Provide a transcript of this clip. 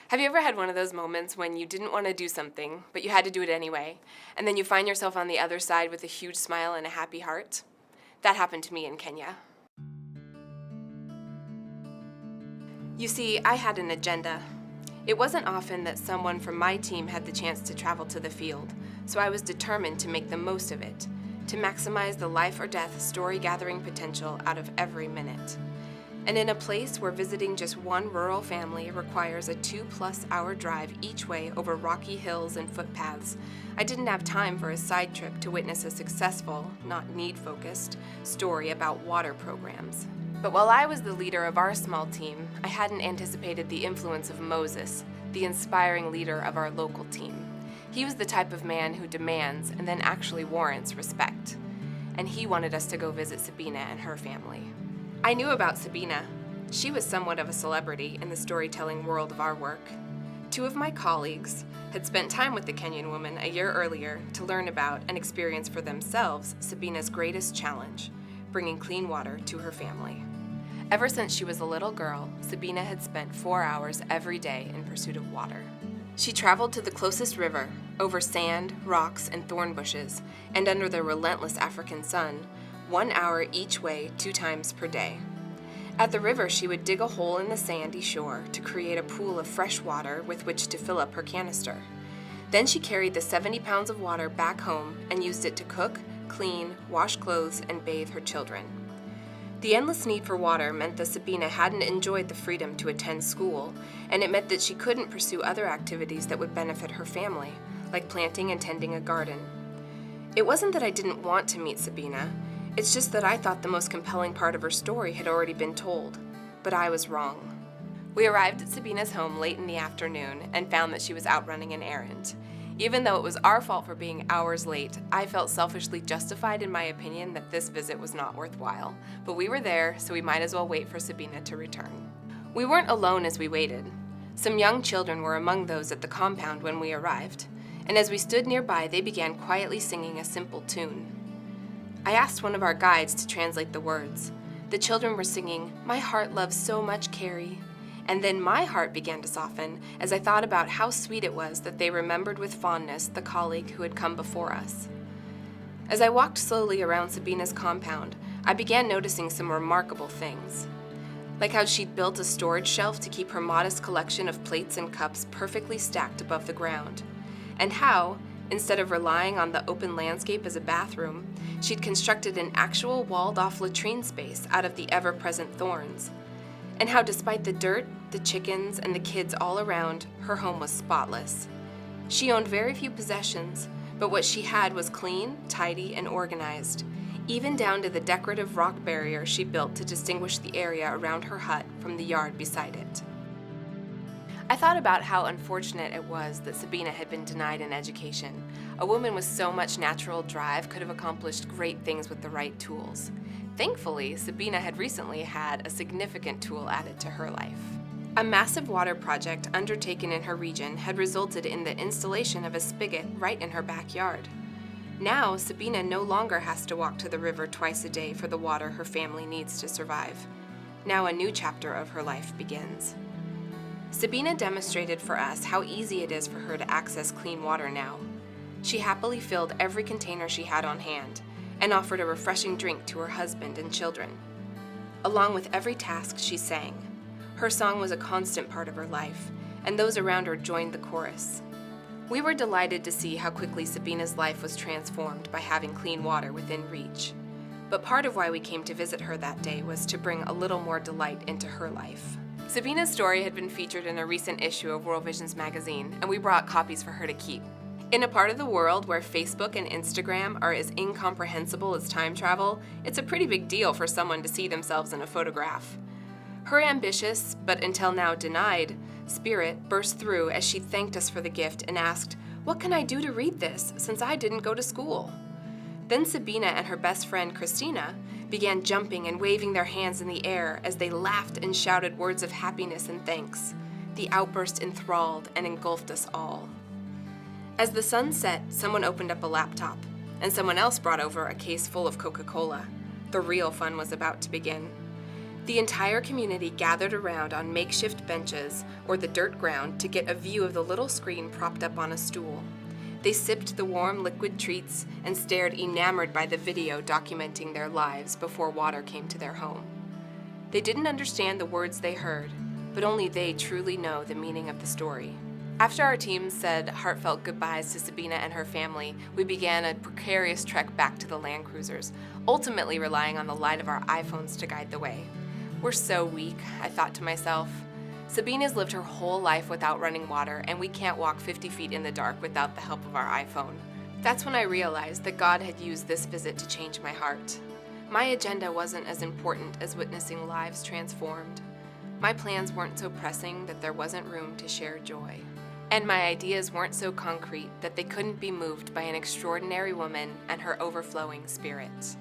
Have you ever had one of those moments when you didn't want to do something, but you had to do it anyway, and then you find yourself on the other side with a huge smile and a happy heart? That happened to me in Kenya. You see, I had an agenda. It wasn't often that someone from my team had the chance to travel to the field, so I was determined to make the most of it, to maximize the life or death story-gathering potential out of every minute. And in a place where visiting just one rural family requires a 2+ hour drive each way over rocky hills and footpaths, I didn't have time for a side trip to witness a successful, not need-focused, story about water programs. But while I was the leader of our small team, I hadn't anticipated the influence of Moses, the inspiring leader of our local team. He was the type of man who demands and then actually warrants respect. And he wanted us to go visit Sabina and her family. I knew about Sabina. She was somewhat of a celebrity in the storytelling world of our work. 2 of my colleagues had spent time with the Kenyan woman a year earlier to learn about and experience for themselves Sabina's greatest challenge, bringing clean water to her family. Ever since she was a little girl, Sabina had spent 4 hours every day in pursuit of water. She traveled to the closest river, over sand, rocks, and thorn bushes, and under the relentless African sun, 1 hour each way 2 times per day. At the river, she would dig a hole in the sandy shore to create a pool of fresh water with which to fill up her canister. Then she carried the 70 pounds of water back home and used it to cook, clean, wash clothes, and bathe her children. The endless need for water meant that Sabina hadn't enjoyed the freedom to attend school, and it meant that she couldn't pursue other activities that would benefit her family, like planting and tending a garden. It wasn't that I didn't want to meet Sabina. It's just that I thought the most compelling part of her story had already been told, but I was wrong. We arrived at Sabina's home late in the afternoon and found that she was out running an errand. Even though it was our fault for being hours late, I felt selfishly justified in my opinion that this visit was not worthwhile, but we were there, so we might as well wait for Sabina to return. We weren't alone as we waited. Some young children were among those at the compound when we arrived, and as we stood nearby, they began quietly singing a simple tune. I asked one of our guides to translate the words. The children were singing, "My heart loves so much Carrie." And then my heart began to soften as I thought about how sweet it was that they remembered with fondness the colleague who had come before us. As I walked slowly around Sabina's compound, I began noticing some remarkable things. Like how she'd built a storage shelf to keep her modest collection of plates and cups perfectly stacked above the ground. And how, instead of relying on the open landscape as a bathroom, she'd constructed an actual walled-off latrine space out of the ever-present thorns. And how despite the dirt, the chickens, and the kids all around, her home was spotless. She owned very few possessions, but what she had was clean, tidy, and organized, even down to the decorative rock barrier she built to distinguish the area around her hut from the yard beside it. I thought about how unfortunate it was that Sabina had been denied an education. A woman with so much natural drive could have accomplished great things with the right tools. Thankfully, Sabina had recently had a significant tool added to her life. A massive water project undertaken in her region had resulted in the installation of a spigot right in her backyard. Now, Sabina no longer has to walk to the river twice a day for the water her family needs to survive. Now a new chapter of her life begins. Sabina demonstrated for us how easy it is for her to access clean water now. She happily filled every container she had on hand and offered a refreshing drink to her husband and children. Along with every task, she sang. Her song was a constant part of her life, and those around her joined the chorus. We were delighted to see how quickly Sabina's life was transformed by having clean water within reach. But part of why we came to visit her that day was to bring a little more delight into her life. Sabina's story had been featured in a recent issue of World Vision's magazine, and we brought copies for her to keep. In a part of the world where Facebook and Instagram are as incomprehensible as time travel, it's a pretty big deal for someone to see themselves in a photograph. Her ambitious, but until now denied, spirit burst through as she thanked us for the gift and asked, "What can I do to read this, since I didn't go to school?" Then Sabina and her best friend, Christina, began jumping and waving their hands in the air as they laughed and shouted words of happiness and thanks. The outburst enthralled and engulfed us all. As the sun set, someone opened up a laptop, and someone else brought over a case full of Coca-Cola. The real fun was about to begin. The entire community gathered around on makeshift benches or the dirt ground to get a view of the little screen propped up on a stool. They sipped the warm liquid treats and stared enamored by the video documenting their lives before water came to their home. They didn't understand the words they heard, but only they truly know the meaning of the story. After our team said heartfelt goodbyes to Sabina and her family, we began a precarious trek back to the land cruisers, ultimately relying on the light of our iPhones to guide the way. We're so weak, I thought to myself. Sabina's lived her whole life without running water, and we can't walk 50 feet in the dark without the help of our iPhone. That's when I realized that God had used this visit to change my heart. My agenda wasn't as important as witnessing lives transformed. My plans weren't so pressing that there wasn't room to share joy. And my ideas weren't so concrete that they couldn't be moved by an extraordinary woman and her overflowing spirit.